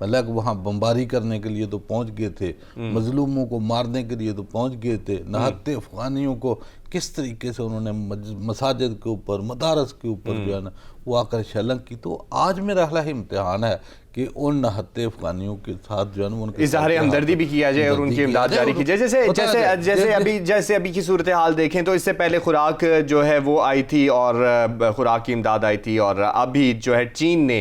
مطلب وہاں بمباری کرنے کے لیے تو پہنچ گئے تھے، مظلوموں کو مارنے کے لیے تو پہنچ گئے تھے، نہتے افغانیوں کو کس طریقے سے انہوں نے مساجد کے اوپر، مدارس کے اوپر جو ہے نا وہ آ کر شیلنگ کی. تو آج میرا خیال امتحان ہے کہ ان نہتے افغانیوں کے ساتھ جو ہے نا ان کے اظہار ہمدردی بھی کیا جائے اور ان کی امداد جاری کی جائے. جیسے ابھی کی صورتحال دیکھیں تو اس سے پہلے خوراک جو ہے وہ آئی تھی اور خوراک کی امداد آئی تھی، اور ابھی جو ہے چین نے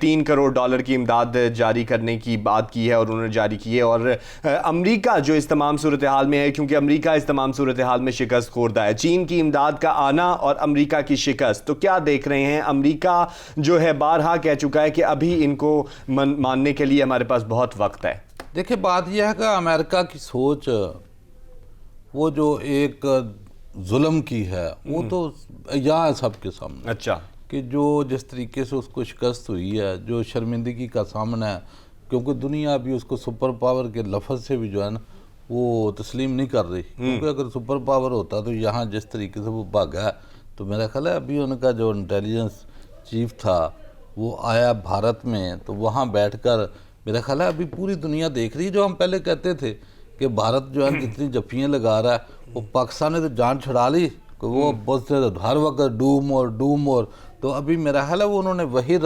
$3 کروڑ کی امداد جاری کرنے کی بات کی ہے اور انہوں نے جاری کی ہے. اور امریکہ جو اس تمام صورتحال میں ہے، کیونکہ امریکہ اس تمام صورتحال میں شکست خوردہ ہے، چین کی امداد کا آنا اور امریکہ کی شکست، تو کیا دیکھ رہے ہیں؟ امریکہ جو ہے بارہا کہہ چکا ہے کہ ابھی ان کو ماننے کے لیے ہمارے پاس بہت وقت ہے. دیکھیں بات یہ ہے کہ امریکہ کی سوچ وہ جو ایک ظلم کی ہے وہ تو یہاں سب کے سامنے. اچھا. کہ جو جس طریقے سے اس کو شکست ہوئی ہے، جو شرمندگی کا سامنا ہے، کیونکہ دنیا بھی اس کو سپر پاور کے لفظ سے بھی جو ہے نا وہ تسلیم نہیں کر رہی، کیونکہ اگر سپر پاور ہوتا تو یہاں جس طریقے سے وہ بھاگا ہے تو میرا خیال ہے ابھی ان کا جو انٹیلیجنس چیف تھا وہ آیا بھارت میں تو وہاں بیٹھ کر میرا خیال ہے ابھی پوری دنیا دیکھ رہی ہے. جو ہم پہلے کہتے تھے کہ بھارت جو ہے جتنی جفیاں لگا رہا ہے وہ پاکستان نے تو جان چھڑا لی کہ وہ بہت ہر وقت ڈوم اور تو ابھی میرا خیال ہے وہ انہوں نے وہی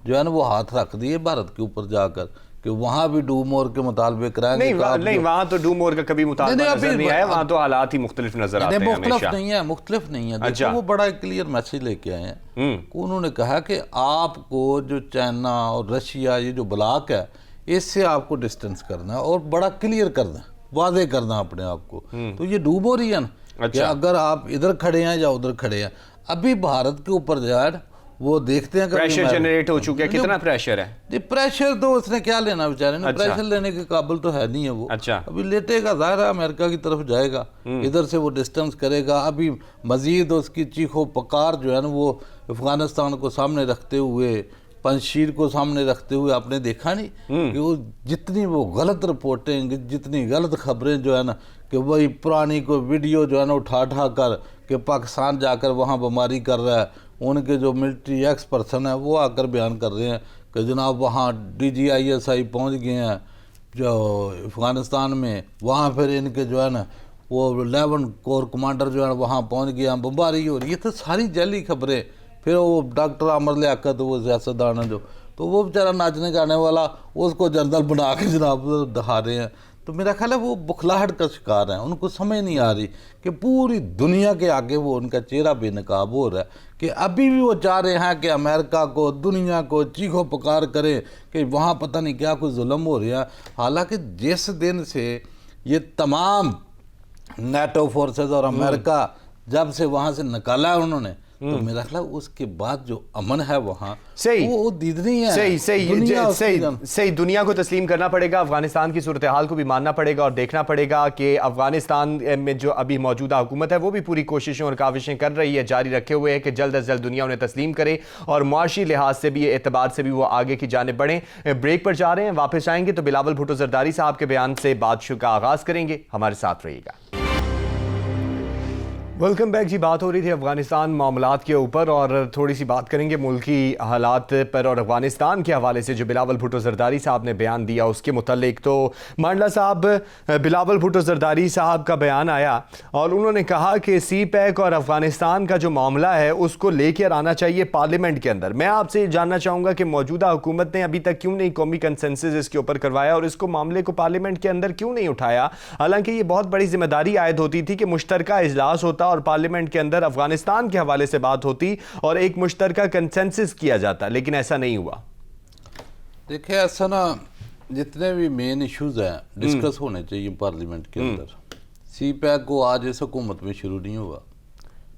جو ہے نا وہ ہاتھ رکھ دیے بھارت کے اوپر جا کر کہ وہاں بھی ڈو مور کے مطالبے کرائیں گے. نہیں وہاں تو ڈو مور کا کبھی مطالبہ نظر نہیں آیا، وہاں تو حالات ہی مختلف نظر آتے ہیں. مختلف نہیں ہے. دیکھو وہ بڑا کلیئر میسیج لے کے آئے ہیں. انہوں نے کہا کہ آپ کو جو چائنا اور رشیا یہ جو بلاک ہے اس سے آپ کو ڈسٹنس کرنا ہے اور بڑا کلیئر کرنا ہے، واضح کرنا اپنے آپ کو. تو یہ ڈو مور ہی ہے نا کہ اگر آپ ادھر کھڑے ہیں یا ادھر کھڑے ہیں. ابھی بھارت کے اوپر جائے وہ دیکھتے ہیں کہ پریشر جنریٹ ہو چکا ہے. کتنا پریشر ہے؟ پریشر تو اس نے کیا لینا بیچارے نے، پریشر لینے کے قابل تو ہے نہیں ہے وہ. ابھی لیٹے گا، ظاہر ہے امریکہ کی طرف جائے گا، ادھر سے وہ ڈسٹنس کرے گا. ابھی مزید اس کی چیخ و پکار جو ہے نا وہ افغانستان کو سامنے رکھتے ہوئے، پنجشیر کو سامنے رکھتے ہوئے آپ نے دیکھا نہیں کہ وہ جتنی وہ غلط رپورٹیں، جتنی غلط خبریں جو ہے نا کہ وہی پرانی کو ویڈیو جو ہے نا اٹھا کر کہ پاکستان جا کر وہاں بمباری کر رہا ہے، ان کے جو ملٹری ایکس پرسن ہیں وہ آ کر بیان کر رہے ہیں کہ جناب وہاں DGISI پہنچ گئے ہیں جو افغانستان میں، وہاں پھر ان کے جو ہے نا وہ 11 کور کمانڈر جو ہے وہاں پہنچ گیا، بمباری ہو رہی ہے. یہ تو ساری جعلی خبریں. پھر وہ ڈاکٹر عامر لیاقت وہ سیاستدان ہے جو تو وہ بیچارہ ناچنے گانے والا اس کو جنرل بنا کے جناب دکھا رہے ہیں. تو میرا خیال ہے وہ بخلاہٹ کا شکار ہیں. ان کو سمجھ نہیں آ رہی کہ پوری دنیا کے آگے وہ ان کا چہرہ بے نقاب ہو رہا ہے کہ ابھی بھی وہ چاہ رہے ہیں کہ امریکہ کو، دنیا کو چیخو پکار کریں کہ وہاں پتہ نہیں کیا کوئی ظلم ہو رہا ہے. حالانکہ جس دن سے یہ تمام نیٹو فورسز اور امریکہ جب سے وہاں سے نکالا ہے انہوں نے تو میرا خیال اس کے بعد جو امن ہے وہاں وہ دیدنی ہے. صحیح دنیا کو تسلیم کرنا پڑے گا، افغانستان کی صورتحال کو بھی ماننا پڑے گا اور دیکھنا پڑے گا کہ افغانستان میں جو ابھی موجودہ حکومت ہے وہ بھی پوری کوششیں اور کاوشیں کر رہی ہے، جاری رکھے ہوئے ہے کہ جلد از جلد دنیا انہیں تسلیم کرے اور معاشی لحاظ سے بھی، اعتبار سے بھی وہ آگے کی جانب بڑھیں. بریک پر جا رہے ہیں، واپس آئیں گے تو بلاول بھٹو زرداری صاحب کے بیان سے بات کا آغاز کریں گے. ہمارے ساتھ رہیے گا. ویلکم بیک جی. بات ہو رہی تھی افغانستان معاملات کے اوپر اور تھوڑی سی بات کریں گے ملکی حالات پر اور افغانستان کے حوالے سے جو بلاول بھٹو زرداری صاحب نے بیان دیا اس کے متعلق. تو مانڈلا صاحب، بلاول بھٹو زرداری صاحب کا بیان آیا اور انہوں نے کہا کہ سی پیک اور افغانستان کا جو معاملہ ہے اس کو لے کر آنا چاہیے پارلیمنٹ کے اندر. میں آپ سے جاننا چاہوں گا کہ موجودہ حکومت نے ابھی تک کیوں نہیں قومی کنسنسس اس کے اوپر کروایا اور اس کو معاملے کو پارلیمنٹ کے اندر کیوں نہیں اٹھایا؟ حالانکہ یہ بہت بڑی ذمہ داری عائد ہوتی تھی کہ مشترکہ اجلاس ہوتا اور پارلیمنٹ کے اندر افغانستان کے حوالے سے بات ہوتی اور ایک مشترکہ کنسنسس کیا جاتا، لیکن ایسا نہیں ہوا. دیکھیں ایسا نا جتنے بھی مین ایشوز ہیں ڈسکس ہونے چاہیے پارلیمنٹ کے اندر. سی پیک کو آج اس حکومت میں شروع نہیں ہوا.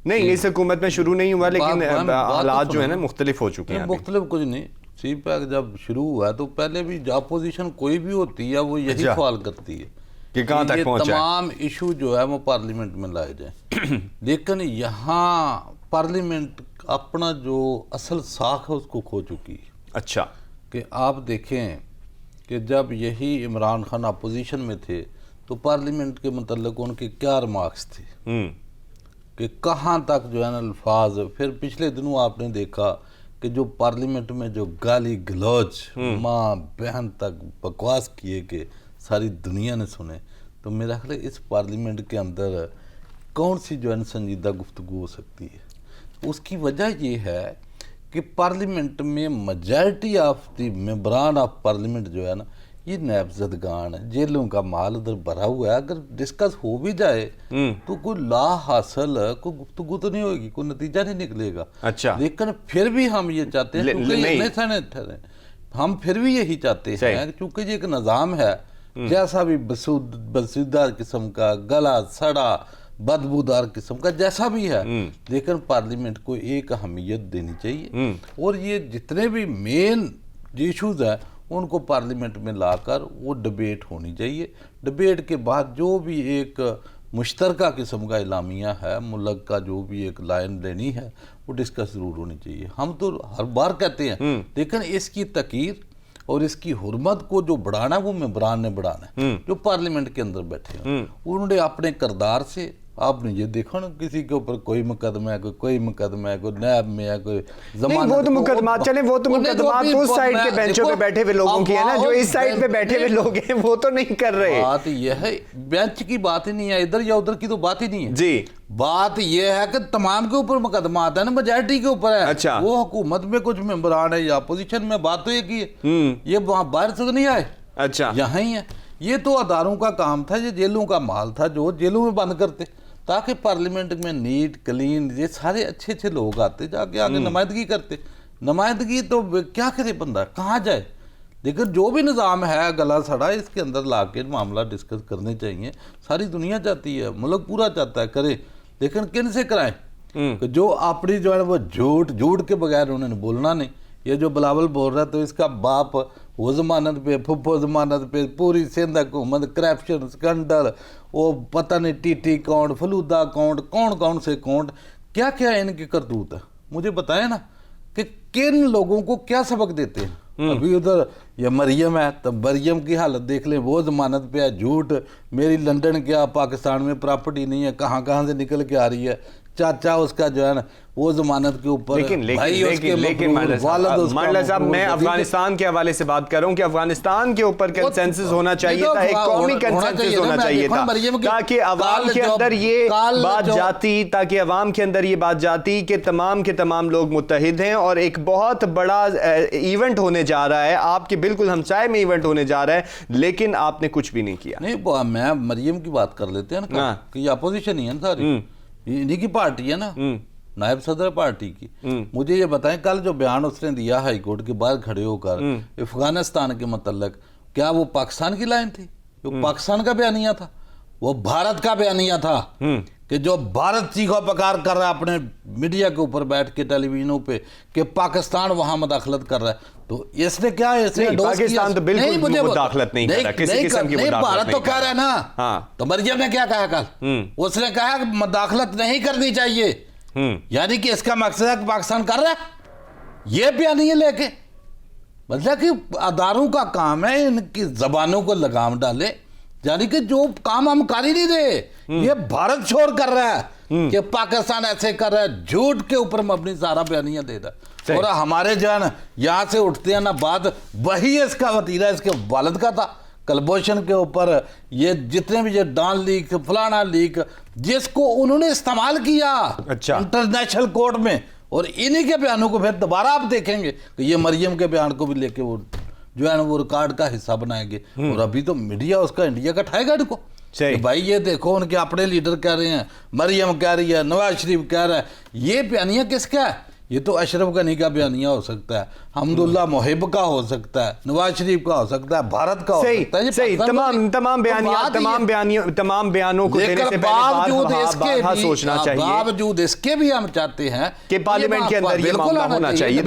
نہیں اس حکومت میں شروع نہیں ہوا لیکن حالات جو ہیں نا مختلف ہو چکے ہیں. مختلف کچھ نہیں. سی پیک جب شروع ہوا تو پہلے بھی اپوزیشن کوئی بھی ہوتی ہے وہ یہی سوال کرتی ہے کہ کہاں تک پہنچا ہے. تمام ایشو جو ہے وہ پارلیمنٹ میں لائے جائیں. لیکن یہاں پارلیمنٹ اپنا جو اصل ساکھ ہے اس کو کھو چکی ہے. اچھا. کہ آپ دیکھیں کہ جب یہی عمران خان اپوزیشن میں تھے تو پارلیمنٹ کے متعلق ان کے کیا ریمارکس تھے کہ کہاں تک جو ہے نا الفاظ. پھر پچھلے دنوں آپ نے دیکھا کہ جو پارلیمنٹ میں جو گالی گلوچ ماں بہن تک بکواس کیے کہ ساری دنیا نے سنے، تو میرا خیال ہے اس پارلیمنٹ کے اندر کون سی جو ہے سنجیدہ گفتگو ہو سکتی ہے؟ اس کی وجہ یہ ہے کہ پارلیمنٹ میں میجارٹی آف دی ممبران آف پارلیمنٹ جو ہے نا یہ نیب زدگان ہے، جیلوں کا مال ادھر بھرا ہوا ہے. اگر ڈسکس ہو بھی جائے تو کوئی لا حاصل کوئی گفتگو تو نہیں ہوگی، کوئی نتیجہ نہیں نکلے گا. اچھا، لیکن پھر بھی ہم یہ چاہتے ہیں ہم پھر بھی یہی چاہتے ہیں چونکہ یہ ایک نظام ہے، جیسا بھی بسودار قسم کا، گلا سڑا بدبودار قسم کا جیسا بھی ہے، لیکن پارلیمنٹ کو ایک اہمیت دینی چاہیے. اور یہ جتنے بھی مین ایشوز ہیں ان کو پارلیمنٹ میں لا کر وہ ڈبیٹ ہونی چاہیے. ڈبیٹ کے بعد جو بھی ایک مشترکہ قسم کا اعلامیہ ہے، ملک کا جو بھی ایک لائن لینی ہے وہ ڈسکس ضرور ہونی چاہیے. ہم تو ہر بار کہتے ہیں، لیکن اس کی تقریر اور اس کی حرمت کو جو بڑھانا ہے وہ ممبران نے بڑھانا ہے جو پارلیمنٹ کے اندر بیٹھے ہیں. انہوں نے اپنے کردار سے، آپ نے یہ دیکھا نا، کسی کے اوپر کوئی مقدمہ ہے، کوئی مقدمہ ہے، کوئی نیب میں ہے، کوئی نہیں، وہ تو مقدمات چلیں، وہ تو مقدمات اس سائڈ کے بینچوں پہ بیٹھے ہوئے لوگوں کی ہے نا، جو اس سائڈ پہ بیٹھے ہوئے لوگ ہیں وہ تو نہیں کر رہے. بات یہ ہے بینچ کی بات ہی نہیں ہے، ادھر یا ادھر کی تو بات ہی نہیں ہے جی. بات یہ ہے کہ تمام کے اوپر مقدمات ہیں نا، میجارٹی کے اوپر ہے. اچھا، وہ حکومت میں کچھ ممبران ہے یا اپوزیشن میں، بات تو یہ کی ہے، یہ وہاں باہر سے نہیں آئے. اچھا، یہاں ہی ہے. یہ تو اداروں کا کام تھا، یہ جیلوں کا مال تھا جو جیلوں میں بند کرتے تاکہ پارلیمنٹ میں نیٹ کلین یہ سارے اچھے اچھے لوگ آتے، جا کے آگے نمائندگی کرتے. نمائندگی تو کیا کرے بندہ، کہاں جائے؟ لیکن جو بھی نظام ہے گلا سڑا، اس کے اندر لا کے معاملہ ڈسکس کرنے چاہیے. ساری دنیا چاہتی ہے، ملک پورا چاہتا ہے کرے، لیکن کن سے کرائیں؟ کہ جو اپنی جو ہے وہ جھوٹ کے بغیر انہوں نے بولنا نہیں. یہ جو بلاول بول رہا ہے تو اس کا باپ وہ ضمانت پہ، پھپھو ضمانت پہ، پوری سندھ حکومت کرپشن سکنڈل، وہ پتہ نہیں T T account, falooda account, کون سے اکاؤنٹ، کیا کیا ان کی کرتوت ہے. مجھے بتائیں نا کہ کن لوگوں کو کیا سبق دیتے ہیں. ابھی ادھر یہ مریم ہے تو مریم کی حالت دیکھ لیں، وہ ضمانت پہ ہے، جھوٹ، میری لندن کیا پاکستان میں پراپرٹی نہیں ہے، کہاں سے نکل کے آ رہی ہے. چاچا اس کا جو ہے نا وہ ضمانت کے اوپر، لیکن مانڈلا صاحب میں افغانستان کے حوالے سے بات کر رہا ہوں کہ افغانستان کے اوپر کنسنسس ہونا چاہیے تھا، ایک قومی کنسنسس ہونا چاہیے تھا، تاکہ عوام کے اندر یہ عوام کے اندر یہ بات جاتی کہ تمام کے تمام لوگ متحد ہیں اور ایک بہت بڑا ایونٹ ہونے جا رہا ہے، آپ کے بالکل ہمسائے میں ایونٹ ہونے جا رہا ہے، لیکن آپ نے کچھ بھی نہیں کیا. نہیں، میں مریم کی بات کر لیتے ہیں نا کہ یہ اپوزیشن ہی ہے نا، ساری انہی کی پارٹی ہے نا، نائب صدر پارٹی کی. مجھے یہ بتائیں کل جو بیان اس نے دیا ہائی کورٹ کے باہر کھڑے ہو کر افغانستان کے متعلق، کیا وہ پاکستان کی لائن تھی؟ وہ پاکستان کا بیانیہ تھا؟ وہ بھارت کا بیانیہ تھا کہ جو بھارت چیخو پکار کر رہا ہے اپنے میڈیا کے اوپر بیٹھ کے ٹیلی ویژنوں پہ کہ پاکستان وہاں مداخلت کر رہا ہے. تو اس نے کیا ہے، پاکستان تو بالکل مداخلت نہیں کر رہا، کسی قسم کی مداخلت بھارت تو کہہ رہا ہے نا. تو مریم نے کیا کہا کل؟ اس نے کہا کہ مداخلت نہیں کرنی چاہیے، یعنی کہ اس کا مقصد ہے کہ پاکستان کر رہا ہے یہ بیانیہ لے کے. مطلب کہ اداروں کا کام ہے ان کی زبانوں کو لگام ڈالے، یعنی کہ جو کام ہم کر ہی نہیں رہے، یہ بھارت شور کر رہا ہے کہ پاکستان ایسے کر رہا ہے، جھوٹ کے اوپر مبنی سارا بیانیہ دے رہا ہے. اور ہمارے جو ہے نا یہاں سے اٹھتے ہیں نا بات، وہی اس کا وتیرہ اس کے والد کا تھا کلبھوشن کے اوپر. یہ جتنے بھی یہ ڈان لیک، فلانا لیک، جس کو انہوں نے استعمال کیا انٹرنیشنل کورٹ میں، اور انہی کے بیانوں کو پھر دوبارہ آپ دیکھیں گے کہ یہ مریم کے بیان کو بھی لے کے وہ جو ہے نا وہ ریکارڈ کا حصہ بنائیں گے. اور ابھی تو میڈیا اس کا انڈیا کا اٹھائے گا ان کو کہ بھائی یہ دیکھو ان کے اپنے لیڈر کہہ رہے ہیں، مریم کہہ رہی ہے، نواز شریف کہہ رہا ہے. یہ بیانیہ کس کا ہے؟ یہ تو اشرف غنی کا بیانیہ ہو سکتا ہے، حمداللہ محب کا ہو سکتا ہے، نواز شریف کا ہو سکتا ہے، بھارت کا ہو سکتا ہے. صحیح، تمام بیانوں کو دینے سے پہلے سوچنا چاہیے. باوجود اس کے بھی ہم چاہتے ہیں کہ پارلیمنٹ کے اندر یہ معاملہ ہونا چاہیے.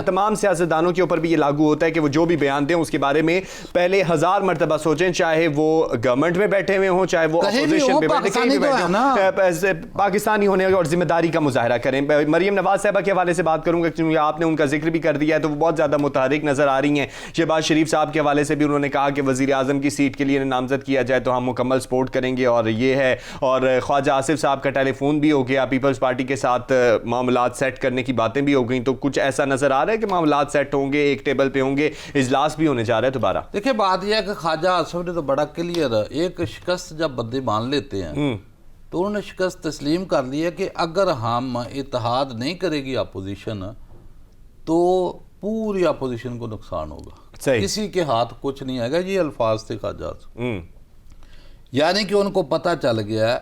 تمام سیاستدانوں کے اوپر بھی یہ لاگو ہوتا ہے کہ وہ جو بھی بیان دیں اس کے بارے میں پہلے 1000 مرتبہ سوچیں، چاہے وہ گورنمنٹ میں بیٹھے ہوئے ہوں، چاہے وہ اپوزیشن میں بیٹھے، پاکستانی ہونے اور ذمہ داری کا مظاہرہ کریں. مریم نواز صاحبہ کے حوالے سے بات کروں گا کیونکہ آپ نے ان کا ذکر بھی کر دیا ہے تو وہ بہت زیادہ متحرک نظر آ رہی ہیں. شہباز شریف صاحب کے حوالے سے بھی انہوں نے کہا کہ وزیر اعظم کی سیٹ کے لیے نامزد کیا جائے تو ہم مکمل سپورٹ کریں گے اور یہ ہے. اور خواجہ آصف صاحب کا ٹیلی فون بھی ہو گیا, پیپلز پارٹی کے ساتھ معاملات سیٹ کرنے کی باتیں بھی ہو گئیں, تو کچھ ایسا نظر آ رہا ہے کہ معاملات سیٹ ہوں گے, ایک ٹیبل پہ ہوں گے, اجلاس بھی ہونے جا رہا ہے دوبارہ. دیکھیں بات یہ ہے کہ خواجہ آصف نے تو بڑا کلیئر ہے, ایک شکست جب بندے مان لیتے ہیں تو انہوں نے شکست تسلیم کر لی ہے کہ اگر ہم اتحاد نہیں کرے گی اپوزیشن تو پوری اپوزیشن کو نقصان ہوگا, کسی کے ہاتھ کچھ نہیں آئے گا. یہ الفاظ تھے خواجہ آصف. یعنی کہ ان کو پتہ چل گیا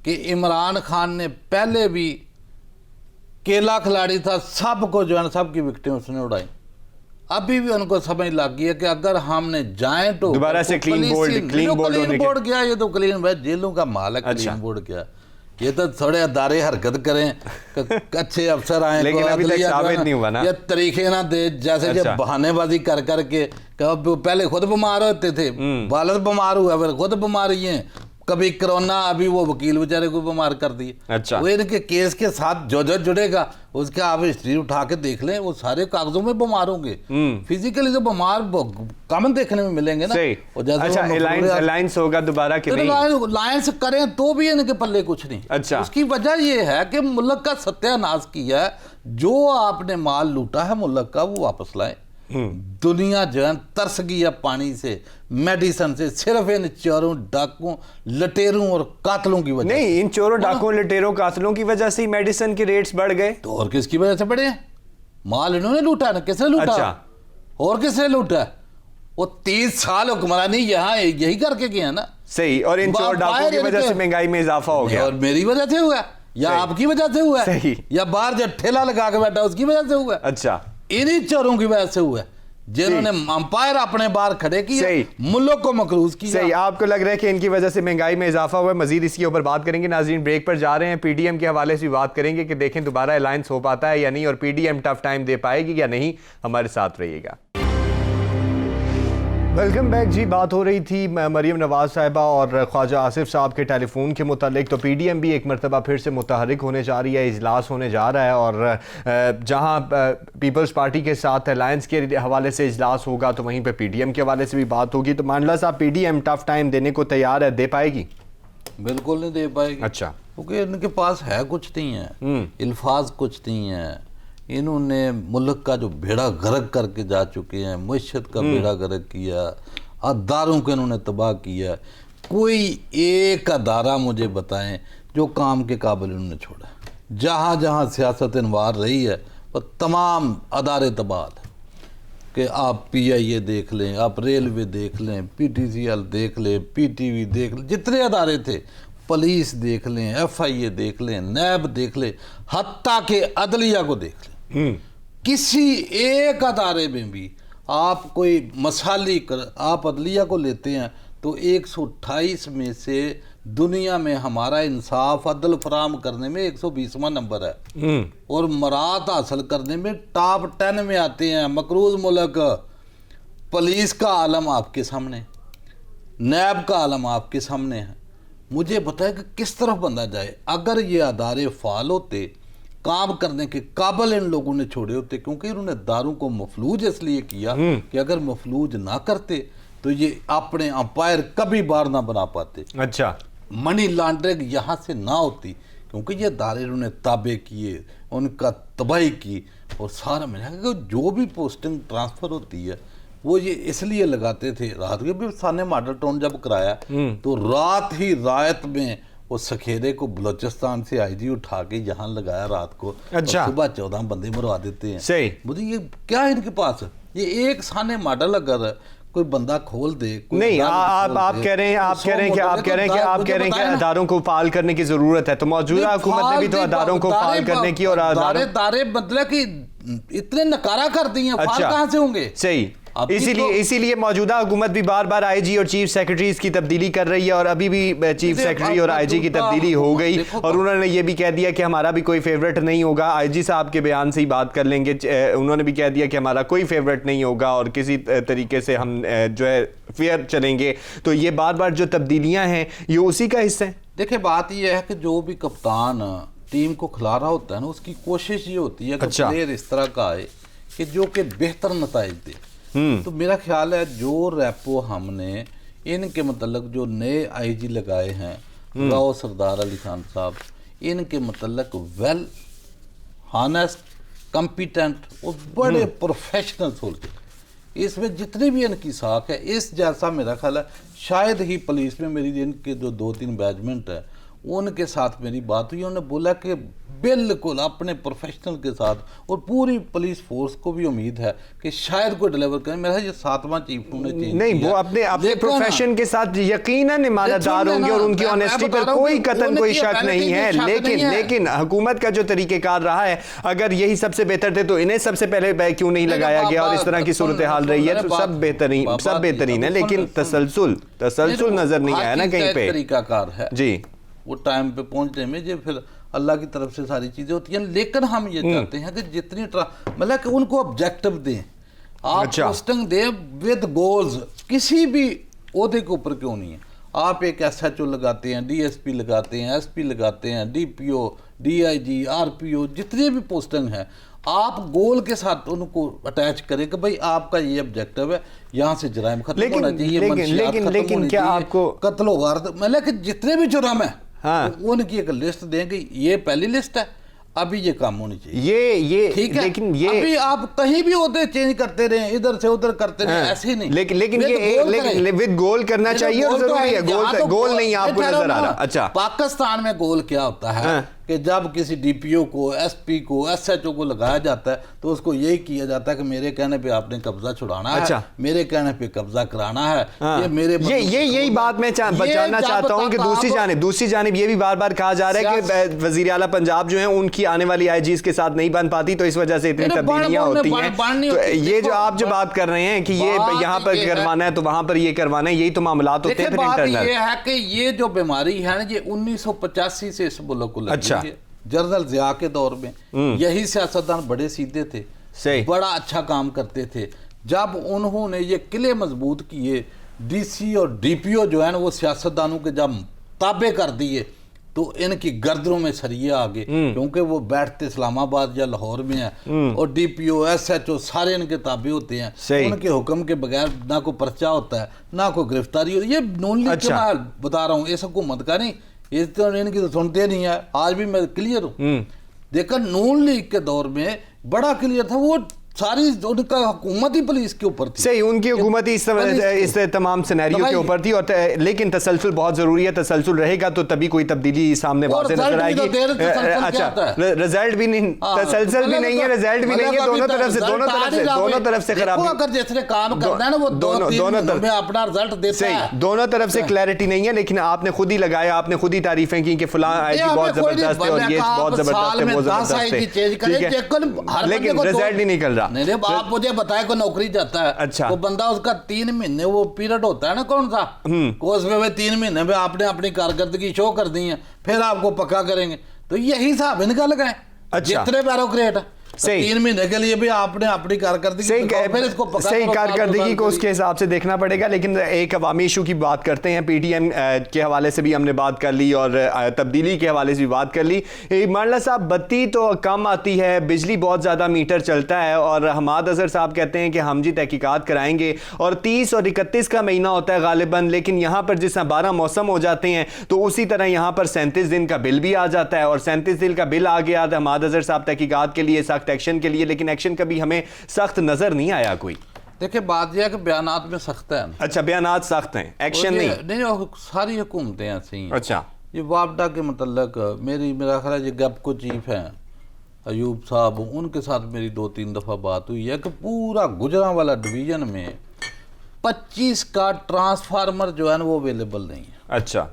کہ عمران خان نے پہلے بھی کیلا کھلاڑی تھا, سب کو جو ہے سب کی وکٹیں اس نے اڑائی. ابھی بھی ان کو سمجھ لگ گئی ہے کہ اگر ہم نے جائنٹ ہو دوبارہ سے کلین بورڈ کیا, یہ تو کلین بھائی جیلوں کا مال ہے, کلین بورڈ کیا, یہ تو تھوڑے ادارے حرکت کریں, اچھے افسر آئیں, لیکن ابھی تک ثابت نہیں ہوا نا, یہ طریقے نہ دے جیسے جب بہانے بازی کر کر کے پہلے خود بیمار ہوتے تھے, والد بیمار ہوا پھر خود بیمار ہی ہیں, کبھی کرونا, ابھی وہ وکیل بیچارے کو بیمار کر دیے. وہ ان کے کیس کے ساتھ جو جڑے گا اس کا آپ ہسٹری اٹھا کے دیکھ لیں, وہ سارے کاغذوں میں بیمار ہوں گے. فزیکلی تو بیمار کم دیکھنے میں ملیں گے نا. اچھا الائنس ہوگا دوبارہ کہ نہیں؟ الائنس کریں تو بھی ان کے پلے کچھ نہیں. اچھا اس کی وجہ یہ ہے کہ ملک کا ستیہ ناش کیا ہے, جو آپ نے مال لوٹا ہے ملک کا وہ واپس لائیں. دنیا جو ہے ترس گئی ہے پانی سے, میڈیسن سے, صرف ان چوروں ڈاکوں لٹیروں اور قاتلوں کی وجہ. نہیں, ان چوروں ڈاکوں لٹیروں قاتلوں کی وجہ سے میڈیسن کے ریٹس بڑھ گئے. تو اور کس کی وجہ سے بڑھے ہیں؟ مال انہوں نے لوٹا نا, کس نے لوٹا اور کس نے لوٹا؟ وہ 30 سال حکمرانی یہاں یہی کر کے گئے ہیں نا. صحیح, اور ان چور ڈاکوں کی وجہ سے مہنگائی میں اضافہ ہو گیا. اور میری وجہ سے ہوا یا آپ کی وجہ سے ہوا یا باہر جو ٹھیلا لگا کے بیٹھا اس کی وجہ سے ہوا. اچھا, انہی چوروں کی وجہ سے ہوا ہے جنہوں نے امپائر اپنے بار کھڑے کیے, ملک کو مقروض کیا. صحیح, آپ کو لگ رہا ہے کہ ان کی وجہ سے مہنگائی میں اضافہ ہوا ہے. مزید اس کے اوپر بات کریں گے. ناظرین بریک پر جا رہے ہیں, پی ڈی ایم کے حوالے سے بھی بات کریں گے کہ دیکھیں دوبارہ الائنس ہو پاتا ہے یا نہیں, اور P D M tough time دے پائے گی یا نہیں. ہمارے ساتھ رہیے گا. ویلکم بیک جی. بات ہو رہی تھی مریم نواز صاحبہ اور خواجہ آصف صاحب کے ٹیلی فون کے متعلق. تو پی ڈی ایم بھی ایک مرتبہ پھر سے متحرک ہونے جا رہی ہے, اجلاس ہونے جا رہا ہے, اور جہاں پیپلز پارٹی کے ساتھ الائنس کے حوالے سے اجلاس ہوگا تو وہیں پہ پی ڈی ایم کے حوالے سے بھی بات ہوگی. تو مانڈلا صاحب, P D M tough time دینے کو تیار ہے, دے پائے گی؟ بالکل نہیں دے پائے گی. اچھا, کیونکہ ان کے پاس ہے کچھ نہیں ہے, الفاظ کچھ نہیں ہے. انہوں نے ملک کا جو بیڑا غرق کر کے جا چکے ہیں, معیشت کا بیڑا غرق کیا, اداروں کو انہوں نے تباہ کیا. کوئی ایک ادارہ مجھے بتائیں جو کام کے قابل انہوں نے چھوڑا. جہاں جہاں سیاست انوار رہی ہے وہ تمام ادارے تباہ ہیں. کہ آپ پی آئی اے دیکھ لیں, آپ ریلوے دیکھ لیں, پی ٹی سی ایل دیکھ لیں, پی ٹی وی دیکھ لیں, جتنے ادارے تھے, پولیس دیکھ لیں, ایف آئی اے دیکھ لیں, نیب دیکھ لیں, حتیٰ کہ عدلیہ کو دیکھ لیں. کسی ایک ادارے میں بھی آپ کوئی مثالی آپ عدلیہ کو لیتے ہیں تو 128 میں سے دنیا میں ہمارا انصاف عدل فراہم کرنے میں 120واں نمبر ہے, اور مراد حاصل کرنے میں ٹاپ 10 میں آتے ہیں. مقروض ملک. پولیس کا عالم آپ کے سامنے, نیب کا عالم آپ کے سامنے ہے. مجھے بتائے کہ کس طرف بندہ جائے. اگر یہ ادارے فعال ہوتے, کام کرنے کے قابل ان لوگوں نے چھوڑے ہوتے, کیونکہ انہوں نے داروں کو مفلوج اس لیے کیا کہ اگر مفلوج نہ کرتے تو یہ اپنے امپائر کبھی بار نہ بنا پاتے. اچھا, منی لانڈرنگ یہاں سے نہ ہوتی, کیونکہ یہ دارے انہوں نے تابع کیے, ان کا تباہی کی. اور سارا میں نے کہا جو بھی پوسٹنگ ٹرانسفر ہوتی ہے وہ یہ اس لیے لگاتے تھے. رات کے بھی سانے ماڈل ٹاؤن جب کرایا تو رات ہی رات میں وہ سکھیرے کو بلوچستان سے آئی جی اٹھا کے یہاں لگایا رات کو. اچھا, صبح 14 بندے مروا دیتے ہیں. صحیح. مجھے یہ کیا ہے ان کے پاس, یہ ایک سانے ماڈل اگر کوئی بندہ کھول دے. نہیں, آپ کہہ رہے ہیں کہ اداروں کو فعال کرنے کی ضرورت ہے. تو موجودہ حکومت نے بھی تو اداروں کو فعال کرنے کی, اور ادارے مطلب کہ اتنے نکارہ کر دی ہیں, فعال کہاں سے ہوں گے؟ صحیح. اسی لیے موجودہ حکومت بھی بار بار آئی جی اور چیف سیکرٹریز کی تبدیلی کر رہی ہے, اور ابھی بھی چیف سیکرٹری اور آئی جی کی تبدیلی ہو گئی, اور انہوں نے یہ بھی کہہ دیا کہ ہمارا بھی کوئی فیورٹ نہیں ہوگا. آئی جی صاحب کے بیان سے ہی بات کر لیں گے, انہوں نے بھی کہہ دیا کہ ہمارا کوئی فیورٹ نہیں ہوگا اور کسی طریقے سے ہم جو ہے فیئر چلیں گے. تو یہ بار بار جو تبدیلیاں ہیں یہ اسی کا حصہ ہیں. دیکھیں بات یہ ہے کہ جو بھی کپتان ٹیم کو کھلا رہا ہوتا ہے نا, اس کی کوشش یہ ہوتی ہے کہ پلیئر اس طرح کا آئے کہ جو کہ بہتر نتائج دے. تو میرا خیال ہے جو ریپو ہم نے ان کے متعلق جو نئے آئی جی لگائے ہیں راؤ سردار علی خان صاحب, ان کے متعلق ویل ہانسٹ کمپیٹنٹ اور بڑے پروفیشنل سولجر, اس میں جتنی بھی ان کی ساکھ ہے اس جیسا میرا خیال ہے شاید ہی پولیس میں میری ان کے جو 2-3 بیچمنٹ ہے ان کے ساتھ میری بات ہوئی, انہوں نے بولا کہ بالکل اپنے پروفیشنل کے ساتھ اور پوری پولیس فورس کو بھی امید ہے کہ شاید کوئی ڈیلیور کریں. میرا یہ 7واں چیف انہوں نے چینج نہیں, وہ اپنے پروفیشن کے ساتھ یقیناً ایماندار ہوں گے اور ان کی آنیسٹی پر کوئی قطعاً کوئی شک نہیں ہے, لیکن حکومت کا جو طریقہ کار رہا ہے اگر یہی سب سے بہتر تھے تو انہیں سب سے پہلے کیوں نہیں لگایا گیا, اور اس طرح کی صورتحال رہی ہے تو سب بہترین ہے, لیکن تسلسل نظر نہیں آیا نا کہیں پہ. طریقہ کار ہے جی, وہ ٹائم پہ پہنچنے میں جو پھر اللہ کی طرف سے ساری چیزیں ہوتی ہیں, لیکن ہم یہ چاہتے ہیں کہ جتنی مطلب کہ ان کو آبجیکٹو دیں, آپ پوسٹنگ دیں ود گولز, کسی بھی عہدے کے اوپر کیوں نہیں ہے. آپ ایک ایس ایچ او لگاتے ہیں, ڈی ایس پی لگاتے ہیں, ایس پی لگاتے ہیں, D P O, D I G, R P O, جتنی بھی پوسٹنگ ہیں آپ گول کے ساتھ ان کو اٹیچ کریں کہ بھئی آپ کا یہ آبجیکٹو ہے, یہاں سے جرائم ختم ہونا چاہیے, منشیات ختم ہونی چاہیے, قتل و غارت, مطلب کہ جتنے بھی جرم ہیں ان کی ایک لسٹ دیں گے, یہ پہلی لسٹ ہے, ابھی یہ کام ہونی چاہیے. یہ ٹھیک ہے, ابھی آپ کہیں بھی عہدے چینج کرتے رہیں, ادھر سے ادھر کرتے رہیں, ایسے ہی نہیں, لیکن یہ ود گول کرنا چاہیے اور ضروری ہے. گول نہیں آپ کو نظر آ رہا. اچھا, پاکستان میں گول کیا ہوتا ہے کہ جب کسی ڈی پی او کو, ایس پی کو, ایس ایچ او کو لگایا جاتا ہے تو اس کو یہی کیا جاتا ہے کہ میرے کہنے پہ آپ نے قبضہ چھڑانا ہے, میرے کہنے پہ قبضہ کرانا ہے. یہی بات میں بچانا چاہتا ہوں کہ دوسری جانب یہ بھی بار بار کہا جا رہا ہے کہ وزیر اعلیٰ پنجاب جو ہیں ان کی آنے والی آئی جیز کے ساتھ نہیں بن پاتی تو اس وجہ سے اتنی تبدیلیاں ہوتی ہیں. تو یہ جو آپ جو بات کر رہے ہیں کہ یہ یہاں پر کروانا ہے تو وہاں پر یہ کروانا ہے, یہی تو معاملات ہوتے ہیں. بات یہ ہے کہ یہ جو بیماری ہے نا یہ 1985 سے اس ملک کو لگی ہے. جنرل ضیاء کے دور میں یہی سیاستدان بڑے سیدھے تھے, بڑا اچھا کام کرتے تھے. جب انہوں نے یہ قلعے مضبوط کیے, ڈی سی اور ڈی پی او جو ہے نا وہ سیاستدانوں کے جب تابع کر دیے تو ان کی گردنوں میں سریے آگے, کیونکہ وہ بیٹھتے اسلام آباد یا لاہور میں ہیں اور ڈی پی او, ایس ایچ او سارے ان کے تابع ہوتے ہیں. ان کے حکم کے بغیر نہ کوئی پرچہ ہوتا ہے نہ کوئی گرفتاری ہوتی ہے. یہ نون لیگ کے میں بتا رہا ہوں, اس حکومت کا نہیں, یہ تو ان کی تو سنتے نہیں ہے. آج بھی میں کلیئر ہوں, دیکھا نون لیگ کے دور میں بڑا کلیئر تھا, وہ ساری ان کا حکومت ہی پولیس کے اوپر تھی. صحیح, ان کی حکومت ہی اس تمام سینیریو کے اوپر تھی, اور لیکن تسلسل بہت ضروری ہے. تسلسل رہے گا تو تبھی کوئی تبدیلی سامنے واضح نظر آئے گی. اچھا, رزلٹ بھی نہیں, تسلسل بھی نہیں ہے, رزلٹ بھی نہیں ہے, دونوں طرف سے خرابی. اگر جس نے کام کرنا ہے نا وہ دونوں اپنا رزلٹ دیتا ہے. دونوں طرف سے کلیئرٹی نہیں ہے, لیکن آپ نے خود ہی لگایا, آپ نے خود ہی تعریفیں کی کہ فلاں آئی جی بہت زبردست ہے اور یہ بہت زبردست ہے, وہ زبردست ہے, لیکن رزلٹ ہی نہیں نکل رہا. نہیں, آپ مجھے بتائے کوئی نوکری جاتا ہے, اچھا, وہ بندہ اس کا 3 مہینے وہ پیریڈ ہوتا ہے نا کون سا, اس میں 3 مہینے میں آپ نے اپنی کارکردگی شو کر دی ہے, پھر آپ کو پکا کریں گے. تو یہی حساب ان کا لگائیں. جتنے بیوروکریٹ 3 مہینے کے لیے بھی آپ نے اپنی کارکردگی صحیح کارکردگی کو اس کے حساب سے دیکھنا پڑے گا. لیکن ایک عوامی ایشو کی بات کرتے ہیں, پی ٹی ایم کے حوالے سے بھی ہم نے بات کر لی اور تبدیلی کے حوالے سے بھی بات کر لی. مانڈلا صاحب, بتی تو کم آتی ہے, بجلی بہت زیادہ میٹر چلتا ہے, اور حماد اظہر صاحب کہتے ہیں کہ ہم جی تحقیقات کرائیں گے, اور 30 اور 31 کا مہینہ ہوتا ہے غالباً, لیکن یہاں پر جس طرح 12 موسم ہو جاتے ہیں تو اسی طرح یہاں پر 37 دن کا بل بھی آ جاتا ہے, اور 37 دن کا بل آ گیا تو حماد اظہر صاحب تحقیقات کے لیے, سخت ایکشن کے لیے, لیکن ایکشن کبھی ہمیں سخت نظر نہیں آیا کوئی. دیکھیں بات یہ ہے کہ بیانات میں سخت ہے. اچھا, بیانات سخت ہیں, ایکشن نہیں, ساری حکومتیں ایسی ہیں. اچھا, یہ وابڈا کے متعلق میرا خیال ہے یہ گیپ کو چیف ہیں ایوب صاحب, ان کے ساتھ میری 2-3 دفعہ بات ہوئی ہے کہ پورا گجرانوالا ڈویژن میں 25 کا ٹرانسفارمر جو ہے وہ اویلیبل نہیں ہے. اچھا,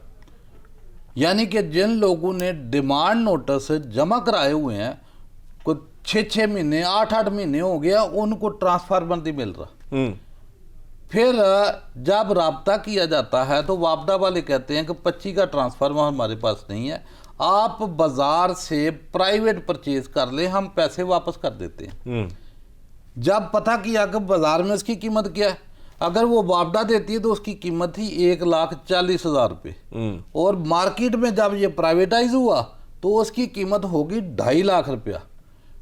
یعنی کہ جن لوگوں نے ڈیمانڈ نوٹس جمع کرائے ہوئے ہیں, کوئی 6 مہینے 8 مہینے ہو گیا, ان کو ٹرانسفارمر نہیں مل رہا. پھر جب رابطہ کیا جاتا ہے تو وابڈا والے کہتے ہیں کہ 25 کا ٹرانسفارمر ہمارے پاس نہیں ہے, آپ بازار سے پرائیویٹ پرچیز کر لیں, ہم پیسے واپس کر دیتے ہیں. جب پتہ کیا کہ بازار میں اس کی قیمت کیا ہے, اگر وہ وابڈا دیتی ہے تو اس کی قیمت تھی 1,40,000 روپے, اور مارکیٹ میں جب یہ پرائیویٹائز ہوا تو اس کی قیمت ہوگی 2.5 لاکھ روپیہ.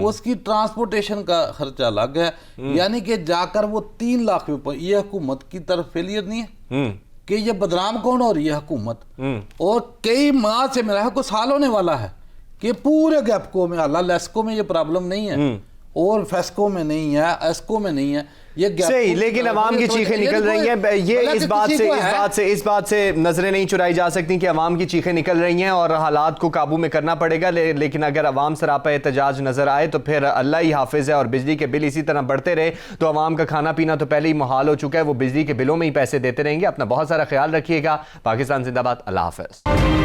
اس کی ٹرانسپورٹیشن کا خرچہ الگ ہے, یعنی کہ جا کر وہ 3 لاکھ روپے. یہ حکومت کی طرف فیلئر نہیں ہے کہ یہ بدنام کون ہو رہی ہے حکومت. اور کئی ماہ سے میرا کوئی سال ہونے والا ہے کہ پورے گیپکو میں, اللہ لیسکو میں یہ پرابلم نہیں ہے اور فیسکو میں نہیں ہے, ایسکو میں نہیں ہے, یہ صحیح. لیکن عوام کی چیخیں نکل رہی ہیں, یہ اس بات سے نظریں نہیں چرائی جا سکتی کہ عوام کی چیخیں نکل رہی ہیں اور حالات کو قابو میں کرنا پڑے گا. لیکن اگر عوام سراپا احتجاج نظر آئے تو پھر اللہ ہی حافظ ہے, اور بجلی کے بل اسی طرح بڑھتے رہے تو عوام کا کھانا پینا تو پہلے ہی محال ہو چکا ہے, وہ بجلی کے بلوں میں ہی پیسے دیتے رہیں گے. اپنا بہت سارا خیال رکھیے گا. پاکستان زندہ باد. اللہ حافظ.